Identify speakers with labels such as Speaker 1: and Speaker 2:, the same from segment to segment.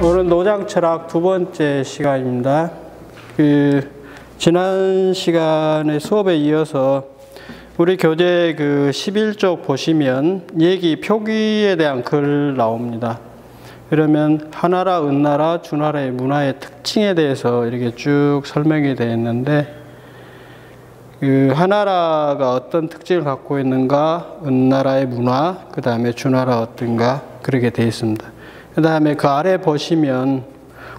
Speaker 1: 오늘 노장 철학 두 번째 시간입니다. 지난 시간의 수업에 이어서 우리 교재 11쪽 보시면 얘기 표기에 대한 글 나옵니다. 그러면 하나라, 은나라, 주나라의 문화의 특징에 대해서 이렇게 쭉 설명이 되어 있는데, 하나라가 어떤 특징을 갖고 있는가, 은나라의 문화, 그 다음에 주나라 어떤가, 그렇게 되어 있습니다. 그 다음에 그 아래 보시면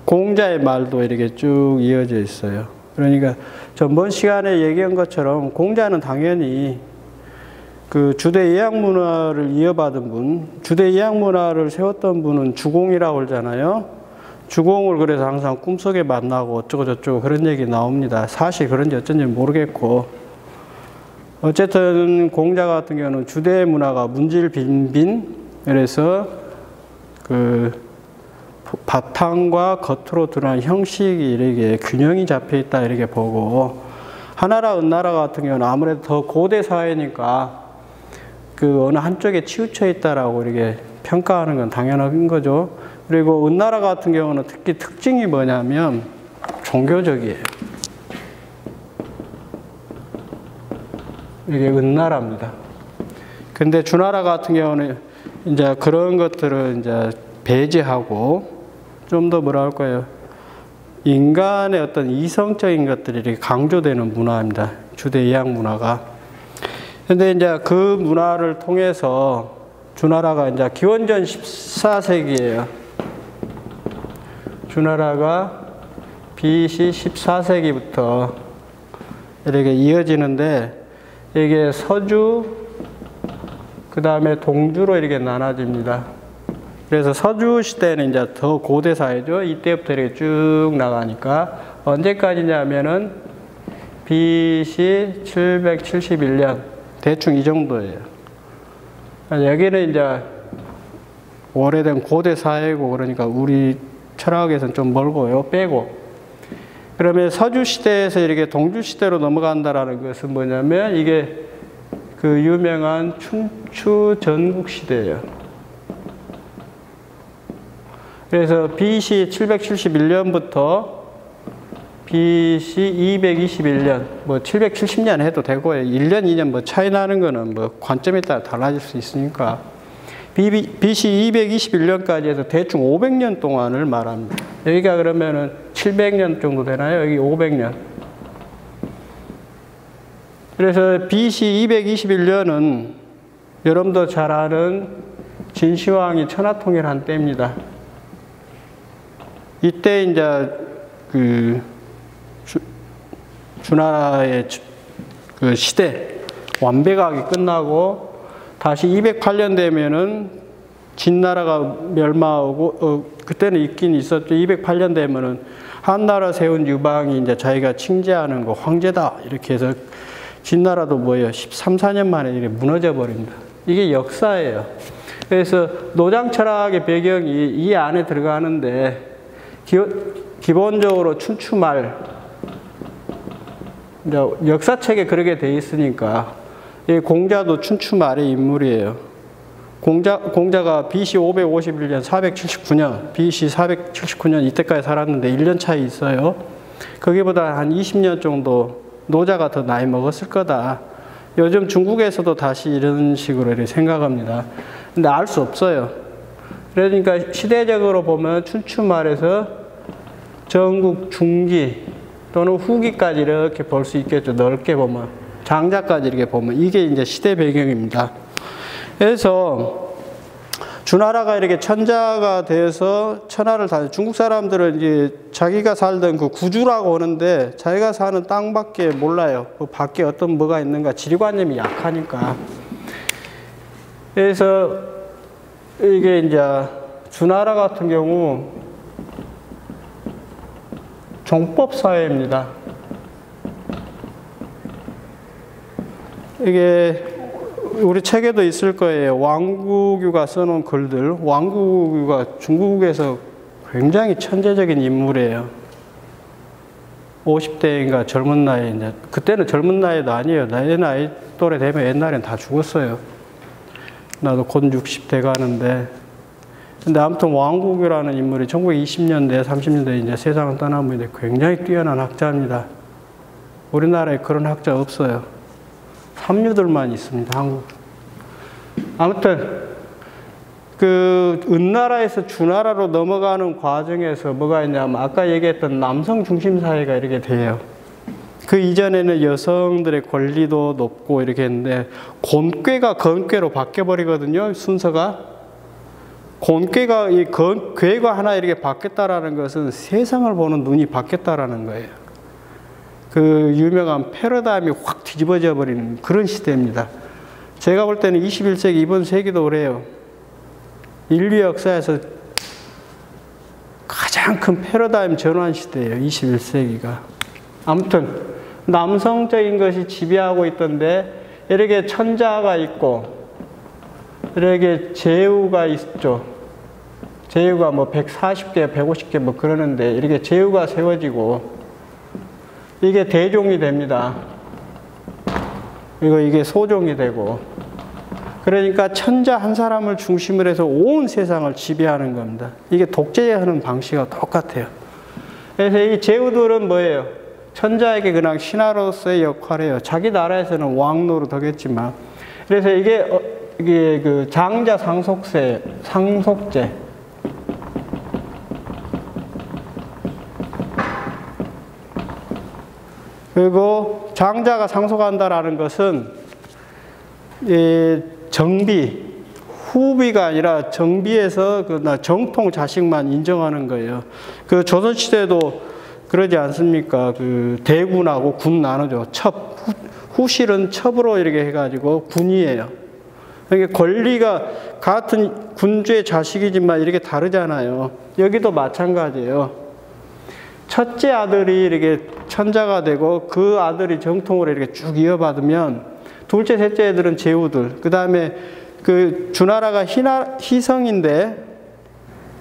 Speaker 1: 공자의 말도 이렇게 쭉 이어져 있어요. 그러니까 전번 시간에 얘기한 것처럼 공자는 당연히 주대 이양 문화를 이어받은 분, 주대 이양 문화를 세웠던 분은 주공이라고 그러잖아요. 주공을 그래서 항상 꿈속에 만나고 어쩌고저쩌고 그런 얘기 나옵니다. 사실 그런지 어쩐지 모르겠고, 어쨌든 공자 같은 경우는 주대 문화가 문질빈빈, 그래서 바탕과 겉으로 드러난 형식이 이렇게 균형이 잡혀 있다 이렇게 보고, 하나라, 은나라 같은 경우는 아무래도 더 고대 사회니까 어느 한쪽에 치우쳐 있다라고 이렇게 평가하는 건 당연한 거죠. 그리고 은나라 같은 경우는 특히 특징이 뭐냐면 종교적이에요. 이게 은나라입니다. 근데 주나라 같은 경우는 이제 그런 것들을 이제 배제하고 좀 더 뭐라 할까요? 인간의 어떤 이성적인 것들이 이렇게 강조되는 문화입니다. 주대 이양 문화가. 근데 이제 그 문화를 통해서 주나라가 이제 기원전 14세기예요. 주나라가 BC 14세기부터 이렇게 이어지는데, 이게 서주, 그 다음에 동주로 이렇게 나눠집니다. 그래서 서주 시대는 이제 더 고대 사회죠. 이때부터 이렇게 쭉 나가니까 언제까지냐면은 BC 771년 대충 이 정도예요. 여기는 이제 오래된 고대 사회고, 그러니까 우리 철학에서는 좀 멀고요. 빼고. 그러면 서주 시대에서 이렇게 동주 시대로 넘어간다라는 것은 뭐냐면 이게 유명한 춘추 전국 시대예요. 그래서 BC 771년부터 BC 221년, 770년 해도 되고요. 1년, 2년 차이 나는 거는 관점에 따라 달라질 수 있으니까. BC 221년까지 해서 대충 500년 동안을 말합니다. 여기가 그러면은 700년 정도 되나요? 여기 500년. 그래서 BC 221년은 여러분도 잘 아는 진시황이 천하통일한 때입니다. 이때 이제 주나라의 시대 완배각이 끝나고 다시 208년 되면은 진나라가 멸망하고, 그때는 있긴 있었죠. 208년 되면은 한나라 세운 유방이 이제 자기가 칭제하는 거 황제다 이렇게 해서 진나라도 13, 14년 만에 이렇게 무너져 버립니다. 이게 역사예요. 그래서 노장 철학의 배경이 이 안에 들어가는데, 기본적으로 춘추말, 역사책에 그렇게 돼 있으니까, 이 공자도 춘추말의 인물이에요. 공자가 BC 551년, 479년, BC 479년 이때까지 살았는데 1년 차이 있어요. 거기보다 한 20년 정도 노자가 더 나이 먹었을 거다. 요즘 중국에서도 다시 이런 식으로 이렇게 생각합니다. 근데 알 수 없어요. 그러니까 시대적으로 보면 춘추말에서 전국 중기 또는 후기까지 이렇게 볼 수 있겠죠. 넓게 보면. 장자까지 이렇게 보면. 이게 이제 시대 배경입니다. 그래서 주나라가 이렇게 천자가 돼서 천하를 다, 중국 사람들은 이제 자기가 살던 구주라고 하는데 자기가 사는 땅밖에 몰라요. 그 밖에 어떤 뭐가 있는가, 지리관념이 약하니까. 그래서 이게 이제 주나라 같은 경우 종법 사회입니다. 이게 우리 책에도 있을 거예요. 왕구규가 써놓은 글들. 왕구규가 중국에서 굉장히 천재적인 인물이에요. 50대인가 젊은 나이에, 이제 그때는 젊은 나이도 아니에요. 내 나이 또래 되면 옛날엔 다 죽었어요. 나도 곧 60대 가는데. 근데 아무튼 왕국이라는 인물이 1920년대, 30년대 이제 세상을 떠나면 굉장히 뛰어난 학자입니다. 우리나라에 그런 학자 없어요. 삼류들만 있습니다, 한국. 아무튼, 그, 은나라에서 주나라로 넘어가는 과정에서 뭐가 있냐면, 아까 얘기했던 남성 중심 사회가 이렇게 돼요. 그 이전에는 여성들의 권리도 높고 이렇게 했는데, 곤괴가 건괴로 바뀌어버리거든요, 순서가. 곤괴가, 괴가 하나 이렇게 바뀌었다라는 것은 세상을 보는 눈이 바뀌었다라는 거예요. 그 유명한 패러다임이 확 뒤집어져 버리는 그런 시대입니다. 제가 볼 때는 21세기, 이번 세기도 그래요. 인류 역사에서 가장 큰 패러다임 전환 시대예요, 21세기가. 아무튼 남성적인 것이 지배하고 있던데 이렇게 천자가 있고 이렇게 제후가 있죠. 제후가 뭐 140개, 150개 뭐 그러는데 이렇게 제후가 세워지고 이게 대종이 됩니다. 이게 소종이 되고. 그러니까 천자 한 사람을 중심으로 해서 온 세상을 지배하는 겁니다. 이게 독재하는 방식과 똑같아요. 그래서 이 제후들은 뭐예요? 천자에게 그냥 신하로서의 역할을 해요. 자기 나라에서는 왕노릇 하겠지만. 그래서 이게 그 장자 상속제. 그리고 장자가 상속한다라는 것은 정비, 후비가 아니라 정비에서 정통 자식만 인정하는 거예요. 그 조선시대도 그러지 않습니까? 그 대군하고 군 나누죠. 후실은 첩으로 이렇게 해가지고 군이에요. 그러니까 권리가 같은 군주의 자식이지만 이렇게 다르잖아요. 여기도 마찬가지예요. 첫째 아들이 이렇게 천자가 되고 그 아들이 정통으로 이렇게 쭉 이어받으면 둘째, 셋째 애들은 제후들. 그 다음에 그 주나라가 희성인데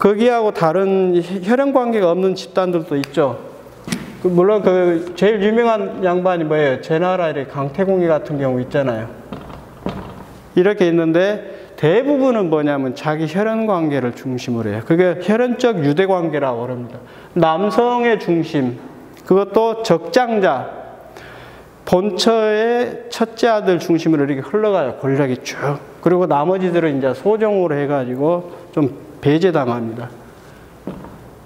Speaker 1: 거기하고 다른 혈연 관계가 없는 집단들도 있죠. 물론 그 제일 유명한 양반이 뭐예요? 제 나라 이렇게 강태공이 같은 경우 있잖아요. 이렇게 있는데 대부분은 뭐냐면 자기 혈연 관계를 중심으로 해요. 그게 혈연적 유대 관계라고 그럽니다. 남성의 중심, 그것도 적장자, 본처의 첫째 아들 중심으로 이렇게 흘러가요. 권력이 쭉. 그리고 나머지들은 이제 소종으로 해가지고 좀 배제당합니다.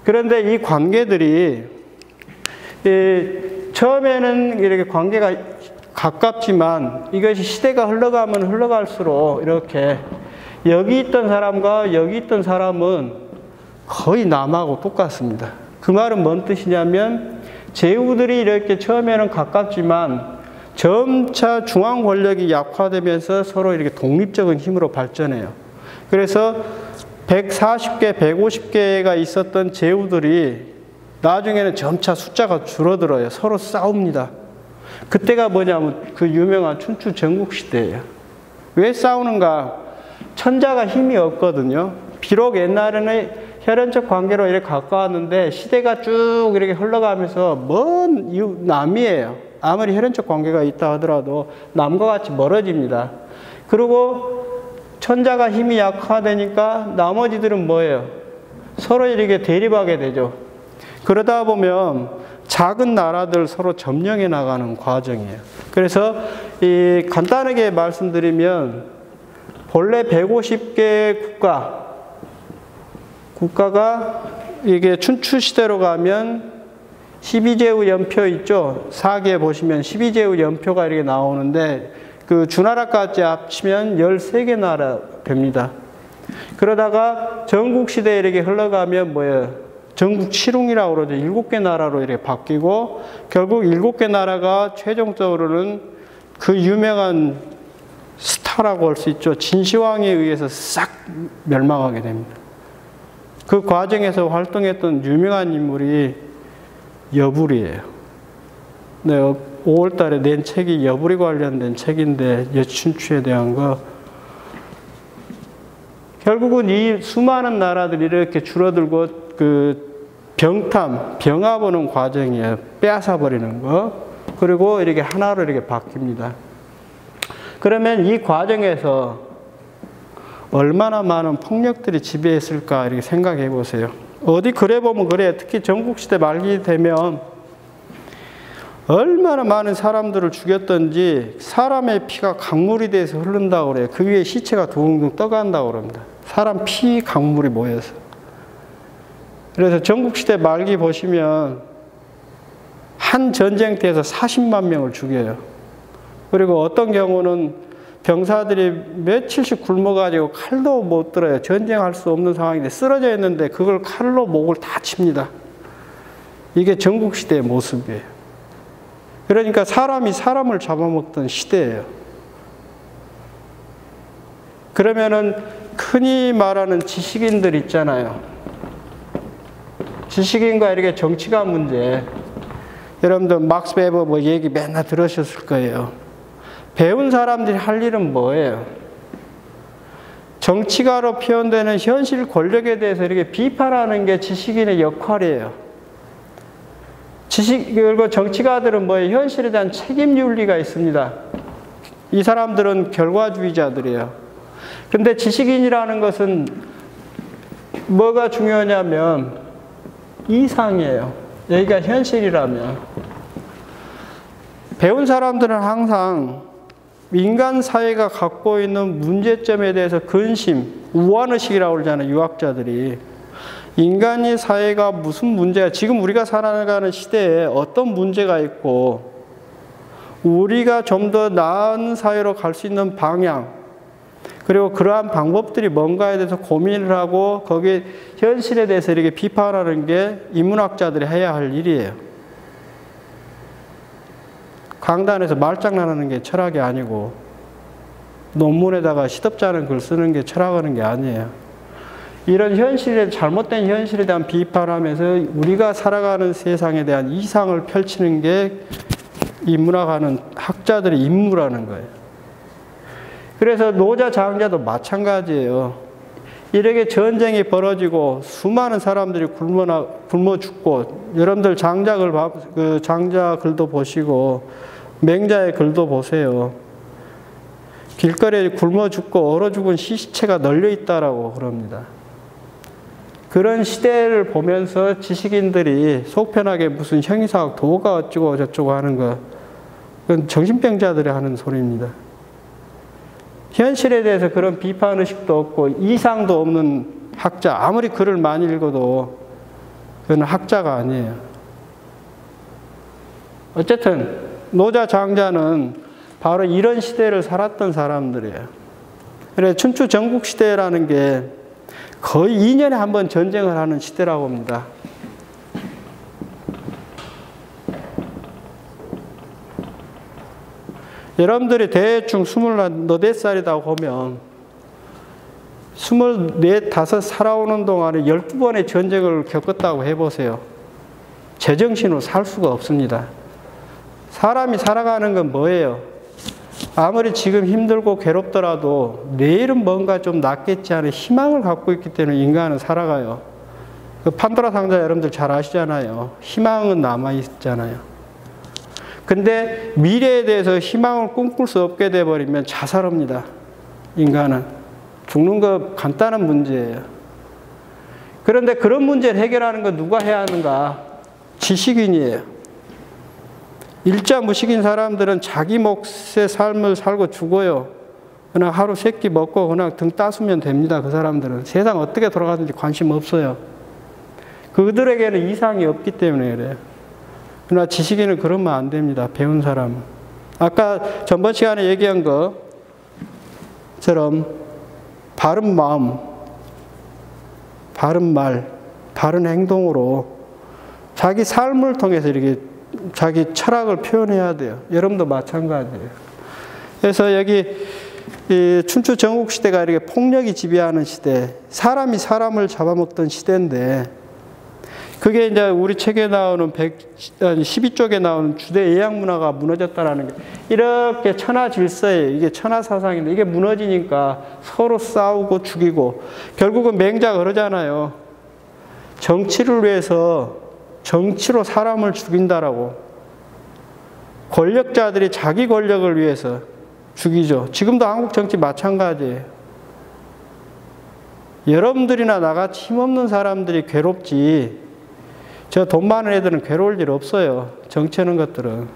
Speaker 1: 그런데 이 관계들이 처음에는 이렇게 관계가 가깝지만 이것이 시대가 흘러가면 흘러갈수록 이렇게 여기 있던 사람과 여기 있던 사람은 거의 남하고 똑같습니다. 그 말은 뭔 뜻이냐면 제후들이 이렇게 처음에는 가깝지만 점차 중앙 권력이 약화되면서 서로 이렇게 독립적인 힘으로 발전해요. 그래서 140개, 150개가 있었던 제후들이 나중에는 점차 숫자가 줄어들어요. 서로 싸웁니다. 그때가 뭐냐면 그 유명한 춘추 전국시대예요. 왜 싸우는가? 천자가 힘이 없거든요. 비록 옛날에는 혈연적 관계로 이렇게 가까웠는데 시대가 쭉 이렇게 흘러가면서 먼 남이에요. 아무리 혈연적 관계가 있다 하더라도 남과 같이 멀어집니다. 그리고 천자가 힘이 약화되니까 나머지들은 뭐예요? 서로 이렇게 대립하게 되죠. 그러다 보면 작은 나라들 서로 점령해 나가는 과정이에요. 그래서 간단하게 말씀드리면 본래 150개 국가가 이게 춘추 시대로 가면 12제후 연표 있죠. 사기에 보시면 12제후 연표가 이렇게 나오는데 그 주나라까지 합치면 13개 나라 됩니다. 그러다가 전국시대에 이렇게 흘러가면 뭐예요? 전국칠웅이라고 그러죠. 7개 나라로 이렇게 바뀌고 결국 7개 나라가 최종적으로는 그 유명한 스타라고 할 수 있죠. 진시황에 의해서 싹 멸망하게 됩니다. 그 과정에서 활동했던 유명한 인물이 여불이에요. 네, 5월 달에 낸 책이 여불이 관련된 책인데 여춘추에 대한 거. 결국은 이 수많은 나라들이 이렇게 줄어들고 그 병합하는 과정이에요. 빼앗아 버리는 거. 그리고 이렇게 하나로 이렇게 바뀝니다. 그러면 이 과정에서 얼마나 많은 폭력들이 지배했을까 이렇게 생각해 보세요. 어디 글에 보면 그래요. 특히 전국시대 말기 되면 얼마나 많은 사람들을 죽였던지 사람의 피가 강물이 돼서 흐른다고 그래요. 그 위에 시체가 둥둥 떠간다고 그럽니다. 사람 피 강물이 모여서. 그래서 전국시대 말기 보시면 한 전쟁터에서 40만 명을 죽여요. 그리고 어떤 경우는 병사들이 며칠씩 굶어가지고 칼도 못 들어요. 전쟁할 수 없는 상황인데 쓰러져 있는데 그걸 칼로 목을 다 칩니다. 이게 전국시대의 모습이에요. 그러니까 사람이 사람을 잡아먹던 시대예요. 그러면은 흔히 말하는 지식인들 있잖아요. 지식인과 이렇게 정치가 문제. 여러분들 막스 베버 뭐 얘기 맨날 들으셨을 거예요. 배운 사람들이 할 일은 뭐예요? 정치가로 표현되는 현실 권력에 대해서 이렇게 비판하는 게 지식인의 역할이에요. 그리고 정치가들은 뭐예요? 현실에 대한 책임 윤리가 있습니다. 이 사람들은 결과주의자들이에요. 근데 지식인이라는 것은 뭐가 중요하냐면 이상이에요. 여기가 현실이라면. 배운 사람들은 항상 인간 사회가 갖고 있는 문제점에 대해서 근심, 우환의식이라고 그러잖아요. 유학자들이. 인간의 사회가 무슨 문제가, 지금 우리가 살아가는 시대에 어떤 문제가 있고 우리가 좀 더 나은 사회로 갈 수 있는 방향, 그리고 그러한 방법들이 뭔가에 대해서 고민을 하고 거기에 현실에 대해서 이렇게 비판하는 게 인문학자들이 해야 할 일이에요. 강단에서 말장난하는 게 철학이 아니고 논문에다가 시덥지 않은 글 쓰는 게 철학하는 게 아니에요. 이런 현실에, 잘못된 현실에 대한 비판하면서 우리가 살아가는 세상에 대한 이상을 펼치는 게 인문학하는 학자들의 임무라는 거예요. 그래서 노자, 장자도 마찬가지예요. 이렇게 전쟁이 벌어지고 수많은 사람들이 굶어 죽고, 여러분들 장자 글도 보시고 맹자의 글도 보세요. 길거리에 굶어 죽고 얼어 죽은 시체가 널려 있다라고 그럽니다. 그런 시대를 보면서 지식인들이 속편하게 무슨 형이사학 도가 어쩌고 저쩌고 하는 거, 그건 정신병자들이 하는 소리입니다. 현실에 대해서 그런 비판의식도 없고 이상도 없는 학자, 아무리 글을 많이 읽어도 그건 학자가 아니에요. 어쨌든 노자, 장자는 바로 이런 시대를 살았던 사람들이에요. 그래서 춘추 전국시대라는 게 거의 2년에 한 번 전쟁을 하는 시대라고 합니다. 여러분들이 대충 24살이다 보면 24, 5 살아오는 동안에 12번의 전쟁을 겪었다고 해보세요. 제정신으로 살 수가 없습니다. 사람이 살아가는 건 뭐예요? 아무리 지금 힘들고 괴롭더라도 내일은 뭔가 좀 낫겠지 하는 희망을 갖고 있기 때문에 인간은 살아가요. 그 판도라 상자 여러분들 잘 아시잖아요. 희망은 남아있잖아요. 근데 미래에 대해서 희망을 꿈꿀 수 없게 돼버리면 자살합니다. 인간은. 죽는 거 간단한 문제예요. 그런데 그런 문제를 해결하는 건 누가 해야 하는가? 지식인이에요. 일자무식인 사람들은 자기 몫의 삶을 살고 죽어요. 그냥 하루 세 끼 먹고 그냥 등 따수면 됩니다. 그 사람들은. 세상 어떻게 돌아가는지 관심 없어요. 그들에게는 이상이 없기 때문에 그래요. 그러나 지식인은 그러면 안 됩니다. 배운 사람은. 아까 전번 시간에 얘기한 것처럼 바른 마음, 바른 말, 바른 행동으로 자기 삶을 통해서 이렇게 자기 철학을 표현해야 돼요. 여러분도 마찬가지예요. 그래서 여기 이 춘추 전국시대가 이렇게 폭력이 지배하는 시대, 사람이 사람을 잡아먹던 시대인데, 그게 이제 우리 책에 나오는 12쪽에 나오는 주대 예약 문화가 무너졌다라는 게, 이렇게 천하 질서예요. 이게 천하 사상인데 이게 무너지니까 서로 싸우고 죽이고, 결국은 맹자가 그러잖아요. 정치를 위해서 정치로 사람을 죽인다라고. 권력자들이 자기 권력을 위해서 죽이죠. 지금도 한국 정치 마찬가지예요. 여러분들이나 나같이 힘없는 사람들이 괴롭지, 저 돈 많은 애들은 괴로울 일 없어요. 정치하는 것들은.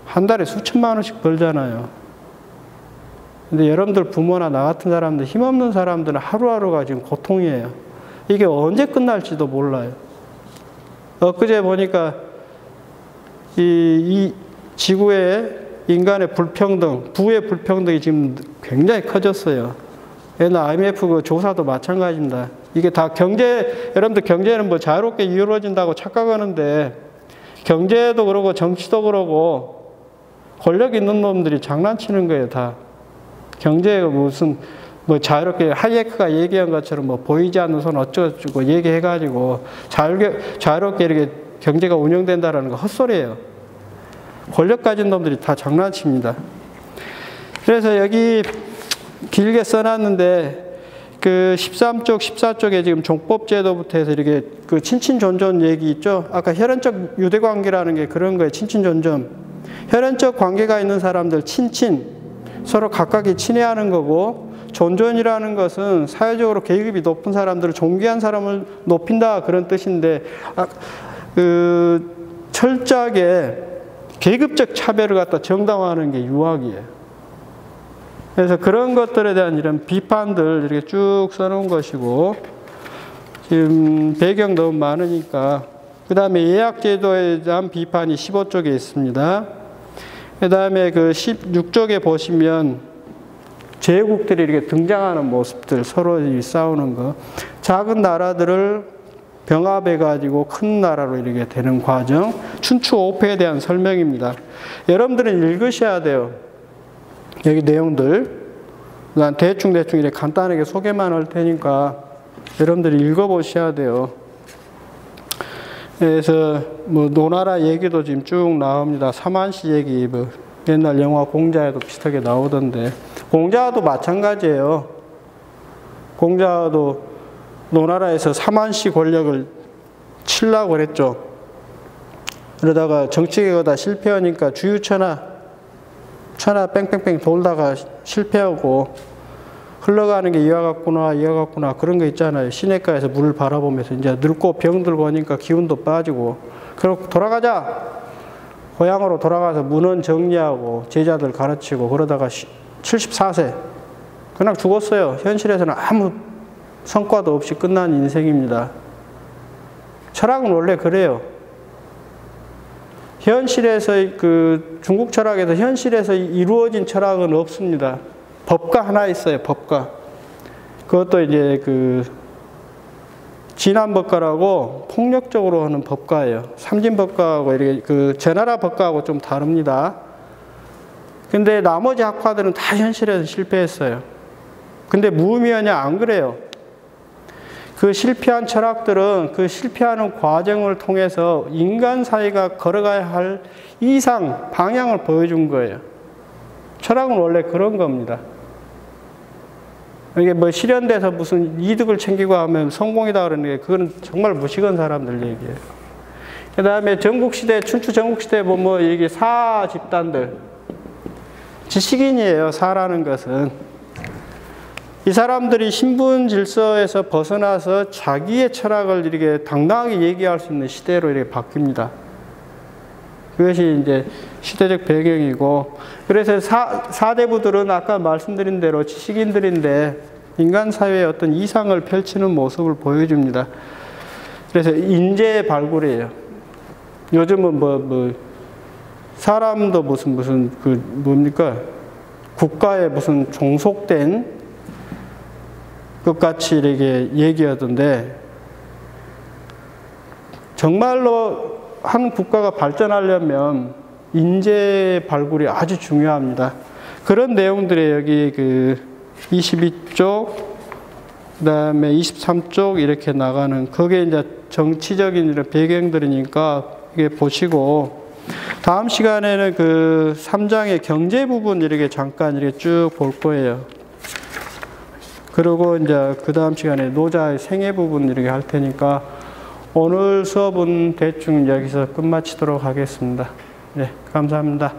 Speaker 1: 한 달에 수천만 원씩 벌잖아요. 근데 여러분들 부모나 나 같은 사람들, 힘없는 사람들은 하루하루가 지금 고통이에요. 이게 언제 끝날지도 몰라요. 엊그제 보니까 이 지구의 인간의 불평등, 부의 불평등이 지금 굉장히 커졌어요. 옛날 IMF 그 조사도 마찬가지입니다. 이게 다 여러분들 경제는 뭐 자유롭게 이루어진다고 착각하는데, 경제도 그러고 정치도 그러고 권력 있는 놈들이 장난치는 거예요, 다. 경제가 무슨 뭐 자유롭게 하이에크가 얘기한 것처럼 뭐 보이지 않는 손 어쩌고 얘기해가지고 자유롭게 이렇게 경제가 운영된다라는 거 헛소리예요. 권력 가진 놈들이 다 장난칩니다. 그래서 여기 길게 써놨는데, 그 13쪽, 14쪽에 지금 종법제도부터 해서 이렇게 그 친친존존 얘기 있죠? 아까 혈연적 유대관계라는 게 그런 거예요. 친친존존. 혈연적 관계가 있는 사람들, 친친. 서로 각각이 친애하는 거고, 존존이라는 것은 사회적으로 계급이 높은 사람들을 존귀한 사람을 높인다 그런 뜻인데, 철저하게 계급적 차별을 갖다 정당화하는 게 유학이에요. 그래서 그런 것들에 대한 이런 비판들 이렇게 쭉 써놓은 것이고, 지금 배경 너무 많으니까, 그 다음에 예약제도에 대한 비판이 15쪽에 있습니다. 그 다음에 그 16쪽에 보시면 제국들이 이렇게 등장하는 모습들, 서로 싸우는 거. 작은 나라들을 병합해가지고 큰 나라로 이렇게 되는 과정. 춘추 오패에 대한 설명입니다. 여러분들은 읽으셔야 돼요. 여기 내용들. 난 대충 이렇게 간단하게 소개만 할 테니까 여러분들이 읽어보셔야 돼요. 그래서 뭐 노나라 얘기도 지금 쭉 나옵니다. 사만시 얘기, 뭐 옛날 영화 공자에도 비슷하게 나오던데, 공자도 마찬가지예요. 공자도 노나라에서 사만시 권력을 치려고 그랬죠. 그러다가 정치개혁하다 실패하니까 주유천하 뺑뺑뺑 돌다가 실패하고, 흘러가는 게 이와 같구나 그런 거 있잖아요. 시냇가에서 물을 바라보면서 이제 늙고 병들고 하니까 기운도 빠지고, 그리고 돌아가자, 고향으로 돌아가서 문헌 정리하고 제자들 가르치고 그러다가 74세 그냥 죽었어요. 현실에서는 아무 성과도 없이 끝난 인생입니다. 철학은 원래 그래요. 현실에서 그 중국 철학에서 현실에서 이루어진 철학은 없습니다. 법가 하나 있어요. 법가. 그것도 이제 그 진한법가라고 폭력적으로 하는 법가예요. 삼진법가하고 이렇게 그 제나라 법가하고 좀 다릅니다. 근데 나머지 학파들은 다 현실에서 실패했어요. 근데 무의미하냐? 안 그래요. 그 실패한 철학들은 그 실패하는 과정을 통해서 인간 사회가 걸어가야 할 이상 방향을 보여준 거예요. 철학은 원래 그런 겁니다. 이게 뭐 실현돼서 무슨 이득을 챙기고 하면 성공이다 그러는 게, 그건 정말 무식한 사람들 얘기예요. 그 다음에 전국시대, 춘추 전국시대에 보면 이게 사 집단들, 지식인이에요. 사라는 것은. 이 사람들이 신분 질서에서 벗어나서 자기의 철학을 이렇게 당당하게 얘기할 수 있는 시대로 이렇게 바뀝니다. 그것이 이제 시대적 배경이고, 그래서 사대부들은 아까 말씀드린 대로 지식인들인데 인간 사회의 어떤 이상을 펼치는 모습을 보여줍니다. 그래서 인재의 발굴이에요. 요즘은 사람도 무슨 그 뭡니까? 국가에 무슨 종속된 것 같이 이렇게 얘기하던데, 정말로 한 국가가 발전하려면 인재 발굴이 아주 중요합니다. 그런 내용들이 여기 그 22쪽, 그 다음에 23쪽 이렇게 나가는, 그게 이제 정치적인 이런 배경들이니까 이게 보시고, 다음 시간에는 그 3장의 경제 부분 이렇게 잠깐 이렇게 쭉 볼 거예요. 그리고 이제 그 다음 시간에 노자의 생애 부분 이렇게 할 테니까 오늘 수업은 대충 여기서 끝마치도록 하겠습니다. 네, 감사합니다.